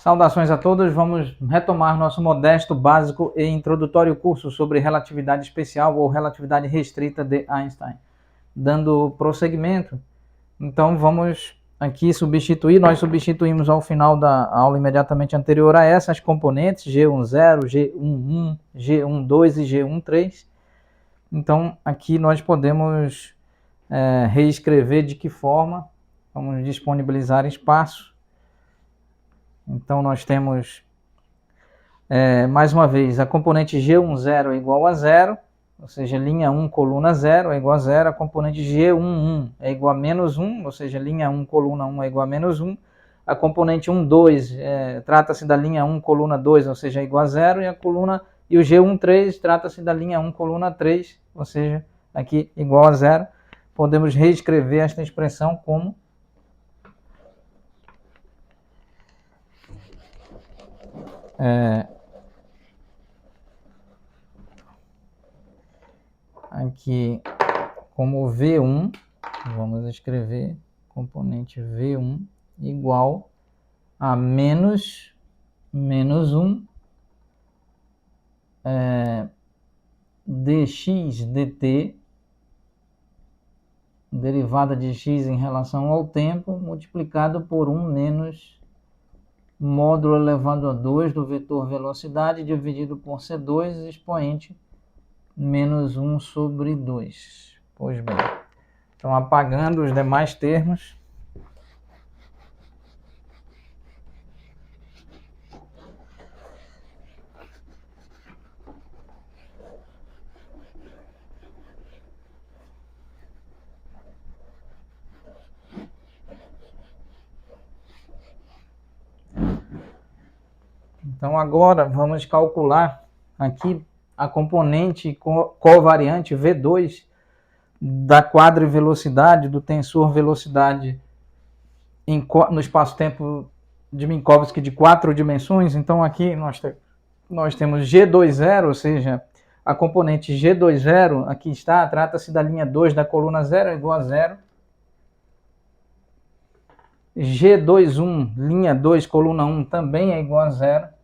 Saudações a todos, vamos retomar nosso modesto, básico e introdutório curso sobre relatividade especial ou relatividade restrita de Einstein. Dando prosseguimento, então vamos aqui substituir, nós substituímos ao final da aula imediatamente anterior a essa, as componentes G10, G11, G12 e G13. Então aqui nós podemos reescrever de que forma, vamos disponibilizar espaço. Então nós temos, mais uma vez, a componente G10 é igual a 0, ou seja, linha 1, coluna 0 é igual a 0. A componente G11 é igual a menos 1, ou seja, linha 1, coluna 1 é igual a menos 1. A componente 12 trata-se da linha 1, coluna 2, ou seja, é igual a 0. E o G13 trata-se da linha 1, coluna 3, ou seja, aqui igual a 0. Podemos reescrever esta expressão como aqui como V1, vamos escrever componente V1 igual a menos 1 dx dt, derivada de x em relação ao tempo, multiplicado por 1 menos módulo elevado a 2 do vetor velocidade dividido por C2 expoente menos 1 sobre 2. Pois bem, então apagando os demais termos, então agora vamos calcular aqui a componente covariante V2 da quadrivelocidade, do tensor velocidade no espaço-tempo de Minkowski de 4 dimensões. Então aqui nós temos G20, ou seja, a componente G20, aqui está, trata-se da linha 2 da coluna 0, é igual a 0. G21, linha 2, coluna 1, também é igual a 0.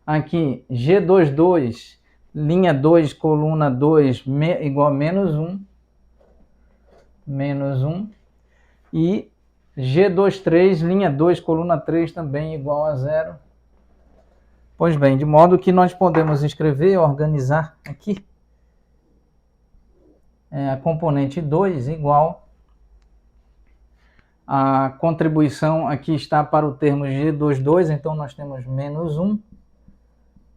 Aqui, G22, linha 2, coluna 2, igual a menos 1. Menos 1. E G23, linha 2, coluna 3, também igual a 0. Pois bem, de modo que nós podemos escrever, organizar aqui, a componente 2 igual a contribuição aqui está para o termo G22, então nós temos menos 1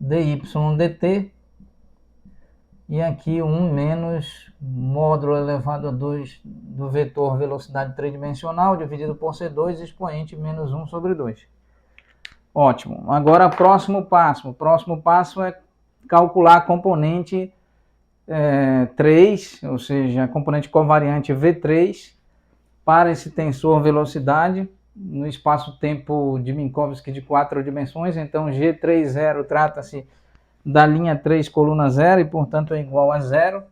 dy dt, e aqui 1 menos módulo elevado a 2 do vetor velocidade tridimensional dividido por C2 expoente menos 1 sobre 2. Ótimo. Agora, o próximo passo é calcular a componente 3, ou seja, a componente covariante V3 para esse tensor velocidade no espaço-tempo de Minkowski de 4 dimensões. Então, G30 trata-se da linha 3, coluna 0, e, portanto, é igual a 0.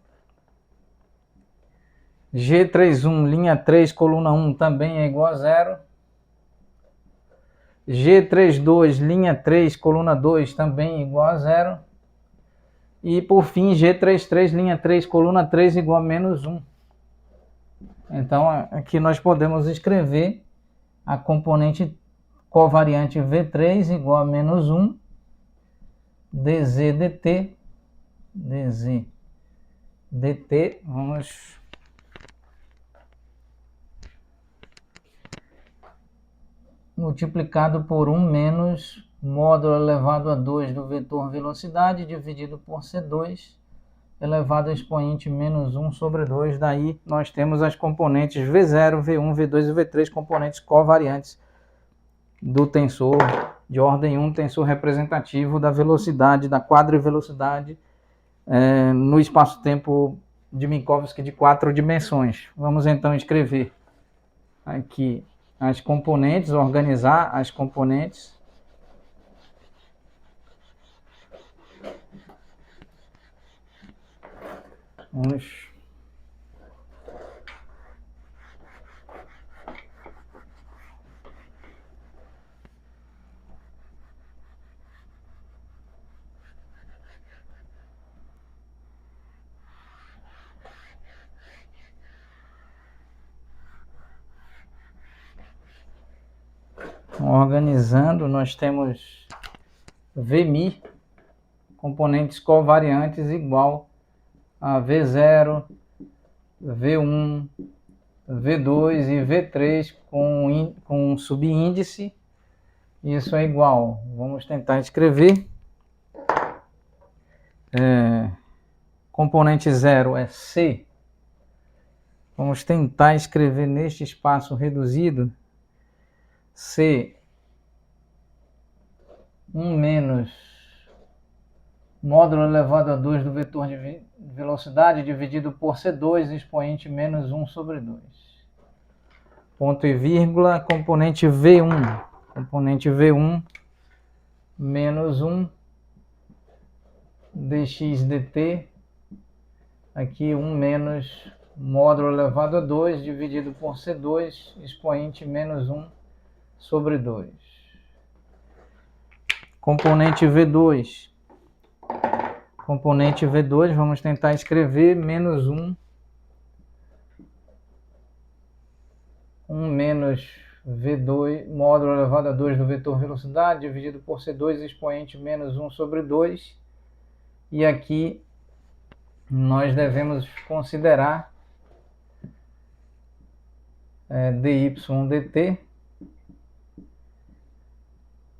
G31, linha 3, coluna 1, também é igual a 0. G32, linha 3, coluna 2, também é igual a 0. E, por fim, G33, linha 3, coluna 3, igual a menos 1. Então, aqui nós podemos escrever a componente covariante V3 igual a menos 1 dz dt, vamos multiplicado por 1 menos módulo elevado a 2 do vetor velocidade dividido por C2 elevado a expoente menos 1 sobre 2. Daí nós temos as componentes V0, V1, V2 e V3, componentes covariantes do tensor de ordem 1, tensor representativo da velocidade, da quadrivelocidade no espaço-tempo de Minkowski de 4 dimensões. Vamos então escrever aqui as componentes, organizar as componentes. Vamos Organizando, nós temos Vmi, componentes covariantes igual a V0, V1, V2 e V3 com subíndice. Isso é igual. Vamos tentar escrever. Componente 0 é C. Vamos tentar escrever neste espaço reduzido C 1 menos módulo elevado a 2 do vetor de velocidade dividido por C2 expoente menos 1 sobre 2. Ponto e vírgula, componente V1. Componente V1 menos 1 dx dt. Aqui 1 menos módulo elevado a 2 dividido por C2 expoente menos 1 sobre 2. Componente V2. Componente V2, vamos tentar escrever menos 1 menos V2, módulo elevado a 2 do vetor velocidade dividido por C2 expoente menos 1 sobre 2. E aqui nós devemos considerar dy dt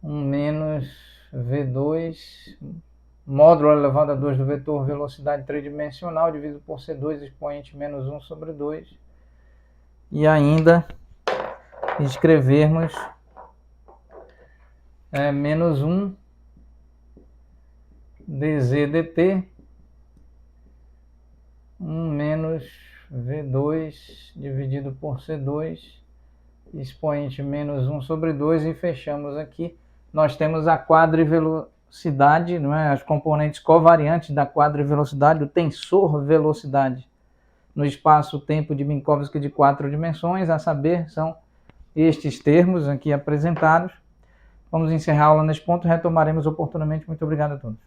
1 menos V2 módulo elevado a 2 do vetor velocidade tridimensional dividido por C2 expoente menos 1 sobre 2. E ainda escrevermos menos 1 dz dt 1 menos V2 dividido por C2 expoente menos 1 sobre 2 e fechamos aqui. Nós temos a quadrivelocidade, não é? As componentes covariantes da quadrivelocidade, o tensor velocidade no espaço-tempo de Minkowski de 4 dimensões, a saber, são estes termos aqui apresentados. Vamos encerrar a aula nesse ponto, retomaremos oportunamente. Muito obrigado a todos.